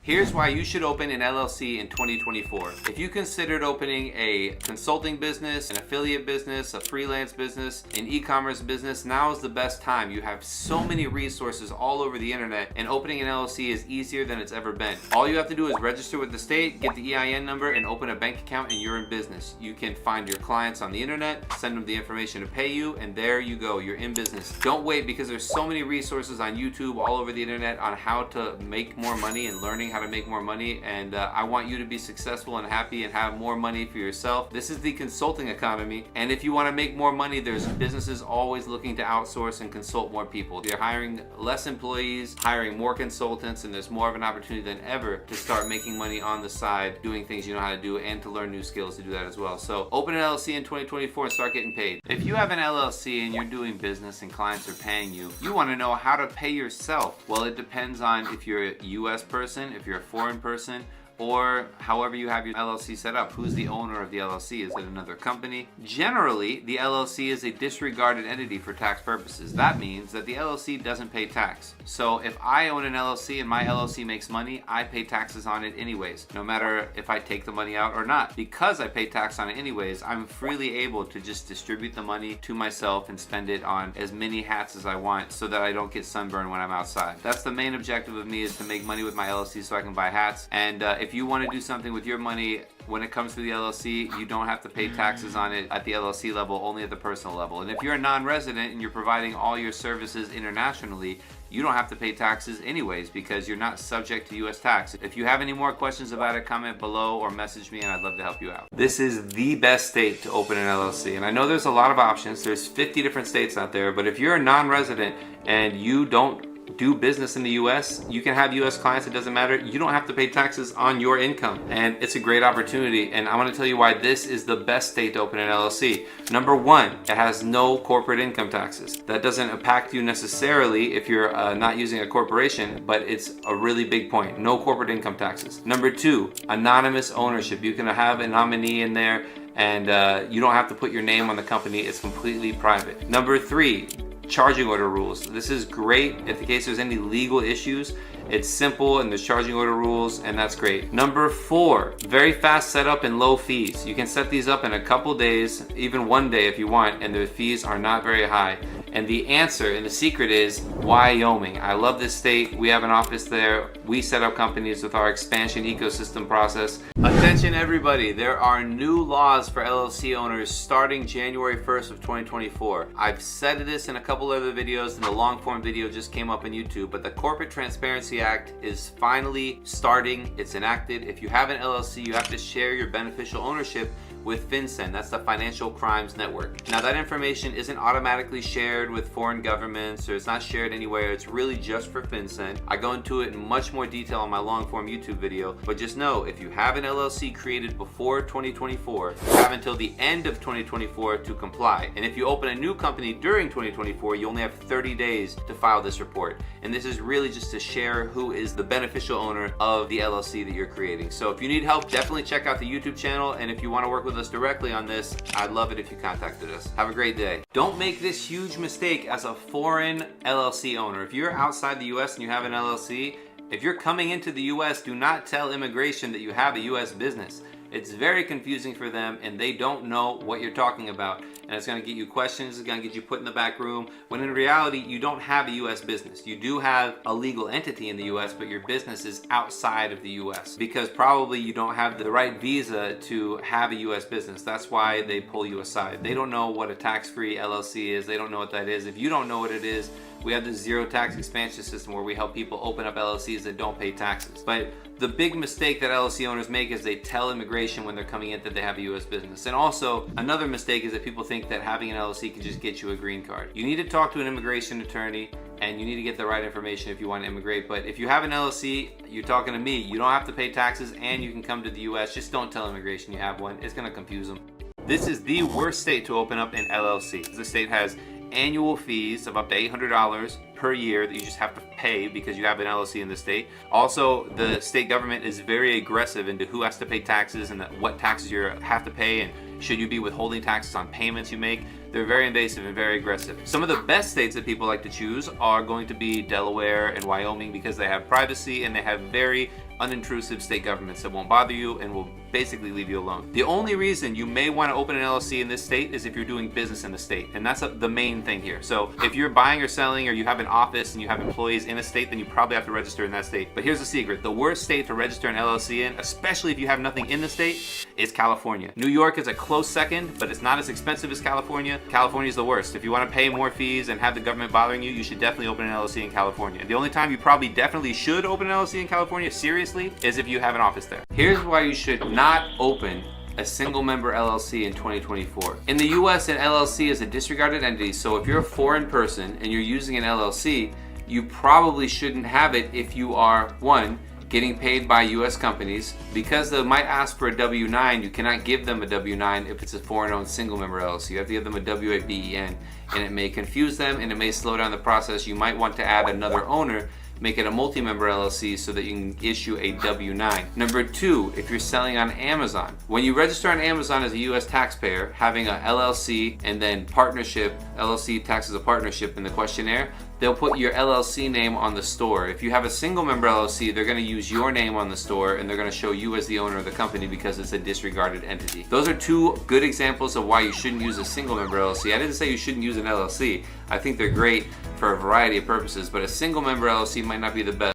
Here's why you should open an LLC in 2024. If you considered opening a consulting business, an affiliate business, a freelance business, an e-commerce business, now is the best time. You have so many resources all over the internet, and opening an LLC is easier than it's ever been. All you have to do is register with the state, get the EIN number, and open a bank account, and you're in business. You can find your clients on the internet, send them the information to pay you, and there you go, you're in business. Don't wait, because there's so many resources on YouTube all over the internet on how to make more money and learning how to make more money, and I want you to be successful and happy and have more money for yourself. This is the consulting economy, and if you want to make more money, there's businesses always looking to outsource and consult more people. They're hiring less employees, hiring more consultants, and there's more of an opportunity than ever to start making money on the side, doing things you know how to do, and to learn new skills to do that as well. So open an LLC in 2024 and start getting paid. If you have an LLC and you're doing business and clients are paying you, you want to know how to pay yourself. Well, it depends on if you're a US person, if you're a foreign person, or however you have your LLC set up. Who's the owner of the LLC? Is it another company? Generally, the LLC is a disregarded entity for tax purposes. That means that the LLC doesn't pay tax. So if I own an LLC and my LLC makes money, I pay taxes on it anyways, no matter if I take the money out or not. Because I pay tax on it anyways, I'm freely able to just distribute the money to myself and spend it on as many hats as I want so that I don't get sunburned when I'm outside. That's the main objective of me, is to make money with my LLC so I can buy hats. And if you want to do something with your money when it comes to the LLC, you don't have to pay taxes on it at the LLC level, only at the personal level. And if you're a non-resident and you're providing all your services internationally, you don't have to pay taxes anyways, because you're not subject to US tax. If you have any more questions about it, comment below or message me and I'd love to help you out. This is the best state to open an LLC. And I know there's a lot of options. There's 50 different states out there, but if you're a non-resident and you don't do business in the US, you can have US clients, it doesn't matter. You don't have to pay taxes on your income, and it's a great opportunity. And I want to tell you why this is the best state to open an LLC. Number one, it has no corporate income taxes. That doesn't impact you necessarily if you're not using a corporation, but it's a really big point. No corporate income taxes. Number two, anonymous ownership. You can have a nominee in there, and you don't have to put your name on the company. It's completely private. Number three, charging order rules. This is great if in case there's any legal issues. It's simple and there's charging order rules, and that's great. Number four, very fast setup and low fees. You can set these up in a couple days, even one day if you want, and the fees are not very high. And the answer and the secret is Wyoming. I love this state. We have an office there. We set up companies with our expansion ecosystem process. Attention everybody, there are new laws for LLC owners starting January 1st of 2024. I've said this in a couple other videos, and the long form video just came up on YouTube, but the Corporate Transparency Act is finally starting. It's enacted. If you have an LLC, you have to share your beneficial ownership with FinCEN. That's the Financial Crimes Network. Now, that information isn't automatically shared with foreign governments, or it's not shared anywhere. It's really just for FinCEN. I go into it in much more detail on my long form YouTube video, but just know if you have an LLC created before 2024, you have until the end of 2024 to comply. And if you open a new company during 2024, you only have 30 days to file this report. And this is really just to share who is the beneficial owner of the LLC that you're creating. So if you need help, definitely check out the YouTube channel. And if you want to work with us directly on this, I'd love it if you contacted us. Have a great day. Don't make this huge mistake as a foreign LLC owner. If you're outside the US and you have an LLC, if you're coming into the US, do not tell immigration that you have a US business. It's very confusing for them, and they don't know what you're talking about. And it's going to get you questions, it's going to get you put in the back room, when in reality, you don't have a US business. You do have a legal entity in the US, but your business is outside of the US, because probably you don't have the right visa to have a US business. That's why they pull you aside. They don't know what a tax-free LLC is. They don't know what that is. If you don't know what it is, we have the zero tax expansion system where we help people open up LLCs that don't pay taxes. But the big mistake that LLC owners make is they tell immigration when they're coming in that they have a US business. And also, another mistake is that people think that having an LLC can just get you a green card. You need to talk to an immigration attorney, and you need to get the right information if you want to immigrate. But if you have an LLC, you're talking to me, you don't have to pay taxes and you can come to the US. Just don't tell immigration you have one. It's going to confuse them. This is the worst state to open up an LLC. The state has annual fees of up to $800 per year that you just have to pay because you have an LLC in the state. Also, the state government is very aggressive into who has to pay taxes and what taxes you have to pay, and should you be withholding taxes on payments you make. They're very invasive and very aggressive. Some of the best states that people like to choose are going to be Delaware and Wyoming because they have privacy and they have very unintrusive state governments that won't bother you and will basically leave you alone. The only reason you may want to open an LLC in this state is if you're doing business in the state, and that's the main thing here. So if you're buying or selling, or you have an office and you have employees in a state, then you probably have to register in that state. But here's the secret: the worst state to register an LLC in, especially if you have nothing in the state, is California. New York is a close second, but it's not as expensive as California. California is the worst. If you want to pay more fees and have the government bothering you, you should definitely open an LLC in California. The only time you probably definitely should open an LLC in California, seriously, is if you have an office there. Here's why you should not open a single member LLC in 2024. In the US, an LLC is a disregarded entity, so if you're a foreign person and you're using an LLC, you probably shouldn't have it if you are, one, getting paid by US companies. Because they might ask for a W-9, you cannot give them a W-9 if it's a foreign-owned single-member LLC. You have to give them a W-8-BEN, and it may confuse them and it may slow down the process. You might want to add another owner, make it a multi-member LLC so that you can issue a W-9. Number two, if you're selling on Amazon. When you register on Amazon as a US taxpayer, having a LLC and then partnership, LLC tax as a partnership in the questionnaire, they'll put your LLC name on the store. If you have a single member LLC, they're gonna use your name on the store and they're gonna show you as the owner of the company because it's a disregarded entity. Those are two good examples of why you shouldn't use a single member LLC. I didn't say you shouldn't use an LLC. I think they're great for a variety of purposes, but a single member LLC might not be the best.